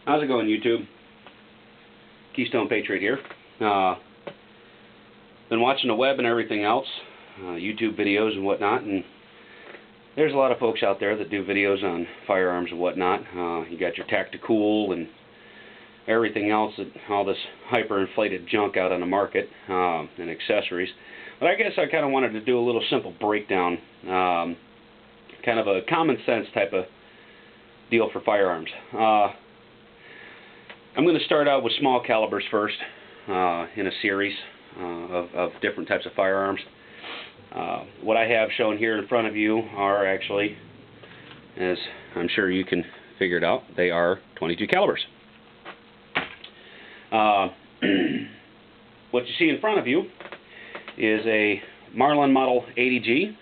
How's it going, YouTube? Keystone Patriot here. Been watching the web and everything else, YouTube videos and whatnot, and there's a lot of folks out there that do videos on firearms and whatnot. You got your tactical and everything else, all this hyper-inflated junk out on the market, and accessories. But I guess I kind of wanted to do a little simple breakdown, kind of a common sense type of deal for firearms. I'm going to start out with small calibers first, in a series of different types of firearms. What I have shown here in front of you are actually, as I'm sure you can figure it out, they are 22 calibers. What you see in front of you is a Marlin Model 80G.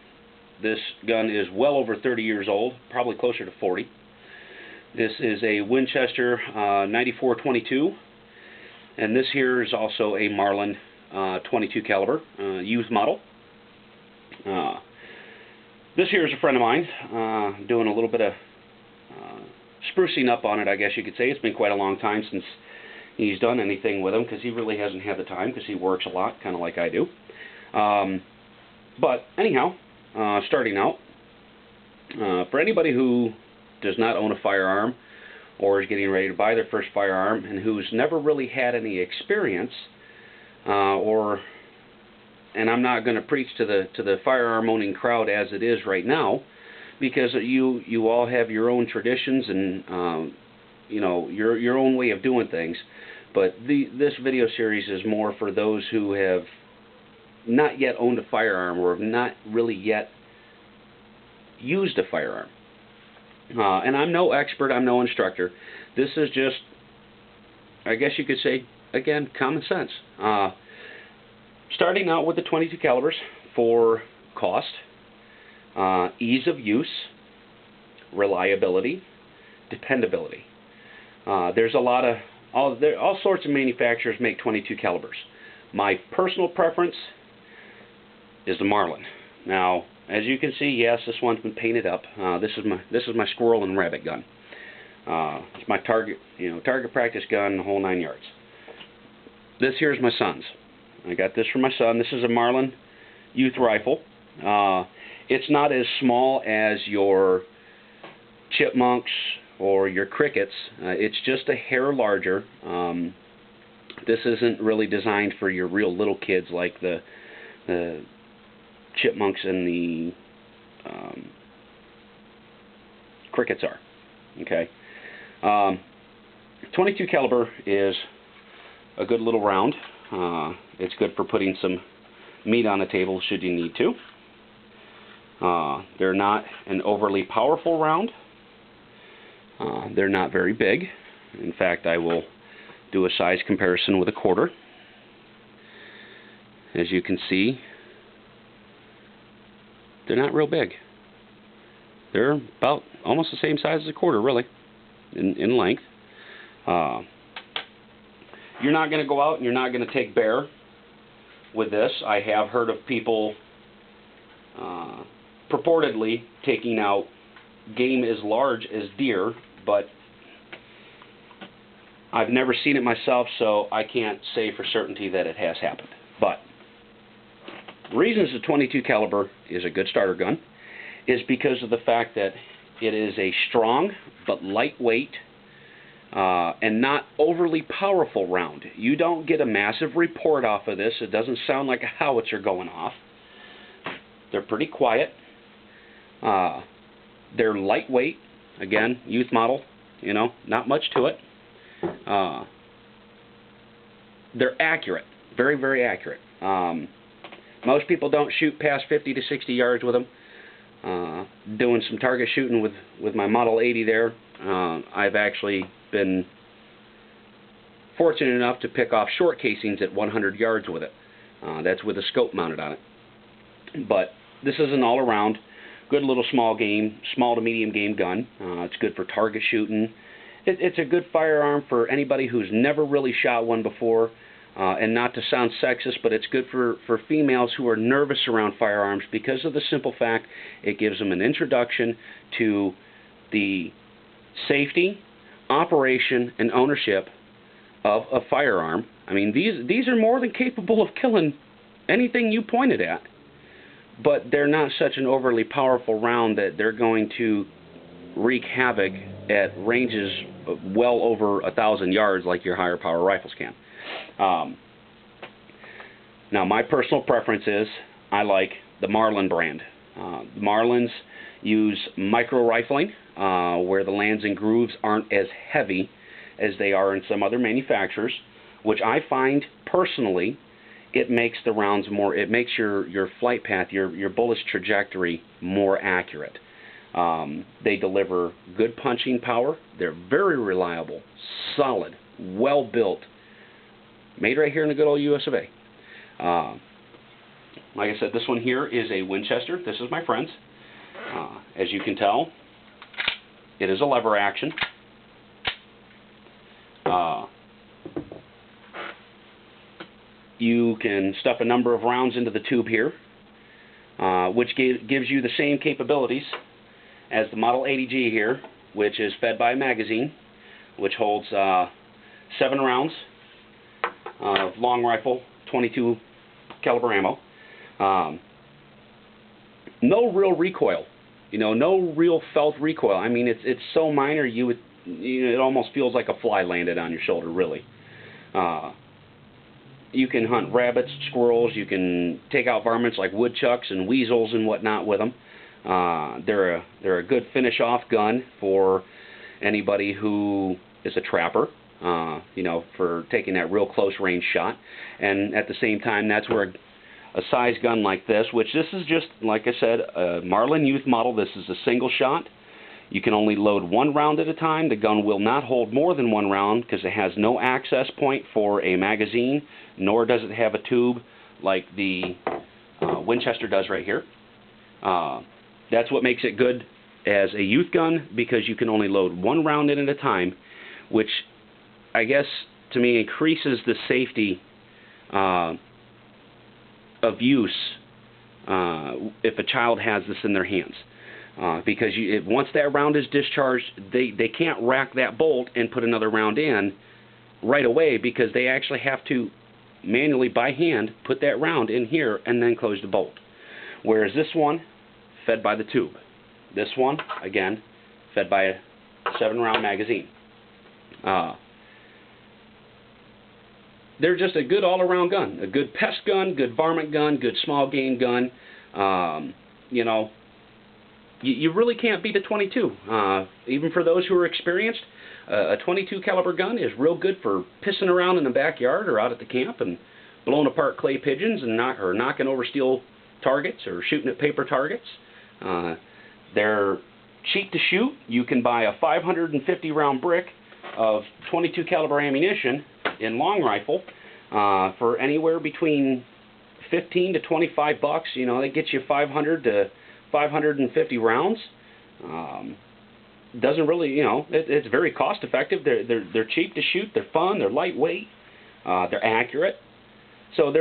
This gun is well over 30 years old, probably closer to 40. This is a Winchester 94-22, and this here is also a Marlin 22 caliber youth model. This here is a friend of mine, doing a little bit of sprucing up on it, I guess you could say. It's been quite a long time since he's done anything with them, because he really hasn't had the time, because he works a lot, kind of like I do. But anyhow, starting out, for anybody who does not own a firearm or is getting ready to buy their first firearm and who's never really had any experience, and I'm not going to preach to the firearm owning crowd as it is right now, because you all have your own traditions and you know, your own way of doing things. But this video series is more for those who have not yet owned a firearm or have not really yet used a firearm. And I'm no expert, I'm no instructor. This is just, I guess you could say, again, common sense. Starting out with the 22 calibers for cost, ease of use, reliability, dependability. There's a lot of, all sorts of manufacturers make 22 calibers. My personal preference is the Marlin. Now, as you can see, yes, this one's been painted up. This is my squirrel and rabbit gun. It's my target practice gun, the whole 9 yards. This here is my son's. I got this from my son. This is a Marlin youth rifle. It's not as small as your chipmunks or your crickets. It's just a hair larger. This isn't really designed for your real little kids like the chipmunks and the crickets are. Okay. 22 caliber is a good little round. It's good for putting some meat on the table should you need to. They're not an overly powerful round. They're not very big. In fact, I will do a size comparison with a quarter. As you can see, they're not real big. They're about almost the same size as a quarter, really, in length. You're not going to go out and you're not going to take bear with this. I have heard of people purportedly taking out game as large as deer, but I've never seen it myself, so I can't say for certainty that it has happened. But the reasons the 22 caliber is a good starter gun is because of the fact that it is a strong but lightweight and not overly powerful round. You don't get a massive report off of this. It doesn't sound like a howitzer going off. They're pretty quiet. They're lightweight. Again, youth model, you know, not much to it. They're accurate. Very, very accurate. Most people don't shoot past 50 to 60 yards with them. Doing some target shooting with my Model 80 there, I've actually been fortunate enough to pick off short casings at 100 yards with it. That's with a scope mounted on it. But this is an all-around good little small to medium game gun. It's good for target shooting. It's a good firearm for anybody who's never really shot one before. And not to sound sexist, but it's good for females who are nervous around firearms because of the simple fact it gives them an introduction to the safety, operation and ownership of a firearm. I mean, these are more than capable of killing anything you pointed at, but they're not such an overly powerful round that they're going to wreak havoc at ranges well over 1,000 yards like your higher power rifles can. Now, my personal preference is I like the Marlin brand. Marlins use micro rifling, where the lands and grooves aren't as heavy as they are in some other manufacturers, which I find personally it makes the rounds more, it makes your flight path, your bullet's trajectory more accurate. They deliver good punching power. They're very reliable, solid, well built, made right here in the good old US of A. Like I said, this one here is a Winchester. This is my friend's. As you can tell, it is a lever action. You can stuff a number of rounds into the tube here, which gives you the same capabilities as the Model 80G here, which is fed by a magazine, which holds 7 rounds of long rifle, 22 caliber ammo. No real recoil, no real felt recoil. I mean, it's so minor it almost feels like a fly landed on your shoulder, really. You can hunt rabbits, squirrels. You can take out varmints like woodchucks and weasels and whatnot with them. They're a good finish-off gun for anybody who is a trapper, for taking that real close-range shot. And at the same time, that's where a size gun like this, which this is just, like I said, a Marlin Youth model. This is a single shot. You can only load 1 round at a time. The gun will not hold more than 1 round because it has no access point for a magazine, nor does it have a tube like the Winchester does right here. That's what makes it good as a youth gun, because you can only load 1 round in at a time, which I guess to me increases the safety of use if a child has this in their hands. Because once that round is discharged, they can't rack that bolt and put another round in right away, because they actually have to manually by hand put that round in here and then close the bolt. Whereas this one, fed by the tube. This one, again, fed by a 7-round magazine. They're just a good all-around gun, a good pest gun, good varmint gun, good small game gun. You really can't beat a 22. Even for those who are experienced, a 22 caliber gun is real good for pissing around in the backyard or out at the camp and blowing apart clay pigeons and knocking over steel targets or shooting at paper targets. They're cheap to shoot. You can buy a 550 round brick of 22 caliber ammunition in long rifle for anywhere between 15 to 25 bucks. They get you 500 to 550 rounds. Doesn't really, it's very cost effective. They're cheap to shoot. They're fun. They're lightweight. They're accurate. So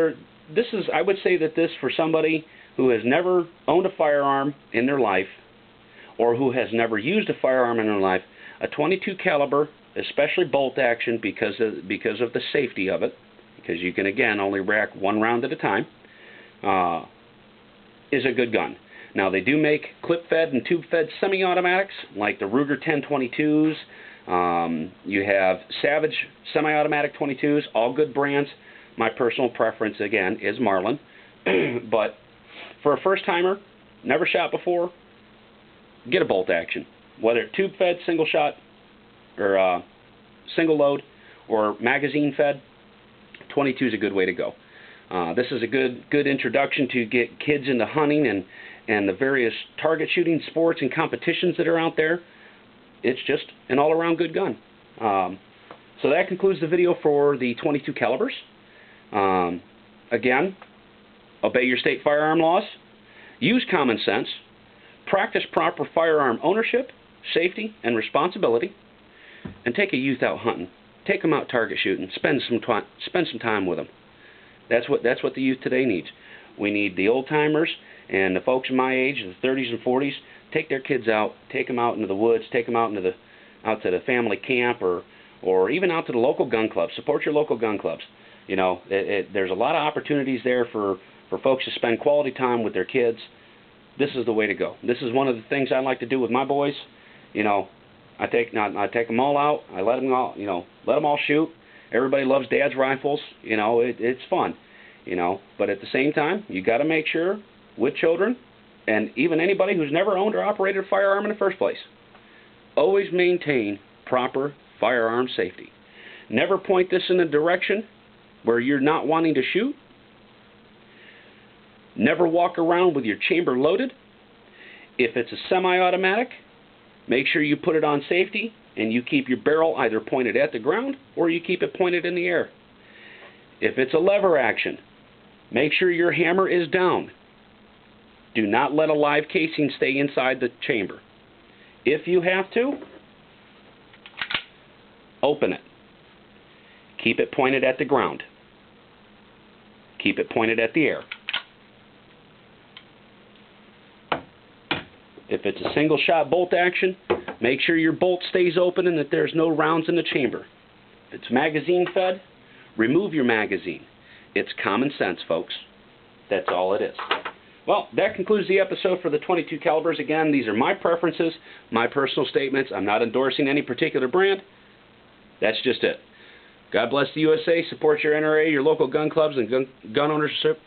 I would say that this, for somebody who has never owned a firearm in their life, or who has never used a firearm in their life, a 22 caliber, especially bolt action, because of the safety of it, because you can again only rack 1 round at a time, is a good gun. Now, they do make clip-fed and tube-fed semi-automatics, like the Ruger 1022s. You have Savage semi-automatic 22s, all good brands. My personal preference, again, is Marlin. But for a first-timer, never shot before, get a bolt action. Whether tube-fed, single-shot, or single-load, or magazine-fed, 22 is a good way to go. This is a good introduction to get kids into hunting and the various target shooting sports and competitions that are out there. It's just an all-around good gun. So that concludes the video for the 22 calibers. Again, obey your state firearm laws, use common sense, practice proper firearm ownership, safety, and responsibility, and take a youth out hunting. Take them out target shooting. Spend some time with them. That's what the youth today needs. We need the old-timers and the folks my age, the 30s and 40s, take their kids out, take them out into the woods, take them out into out to the family camp, or even out to the local gun club. Support your local gun clubs. You know, there's a lot of opportunities there for folks to spend quality time with their kids. This is the way to go. This is one of the things I like to do with my boys. You know, I take them all out. I let them all, let them all shoot. Everybody loves Dad's rifles. You know, it's fun. You know, but at the same time, you got to make sure with children, and even anybody who's never owned or operated a firearm in the first place, always maintain proper firearm safety. Never point this in a direction where you're not wanting to shoot. Never walk around with your chamber loaded. If it's a semi-automatic, make sure you put it on safety and you keep your barrel either pointed at the ground or you keep it pointed in the air. If it's a lever action, make sure your hammer is down. Do not let a live casing stay inside the chamber. If you have to, open it. Keep it pointed at the ground. Keep it pointed at the air. If it's a single shot bolt action, make sure your bolt stays open and that there's no rounds in the chamber. If it's magazine fed, remove your magazine. It's common sense, folks. That's all it is. Well, that concludes the episode for the .22 calibers. Again, these are my preferences, my personal statements. I'm not endorsing any particular brand. That's just it. God bless the USA. Support your NRA, your local gun clubs, and gun ownership.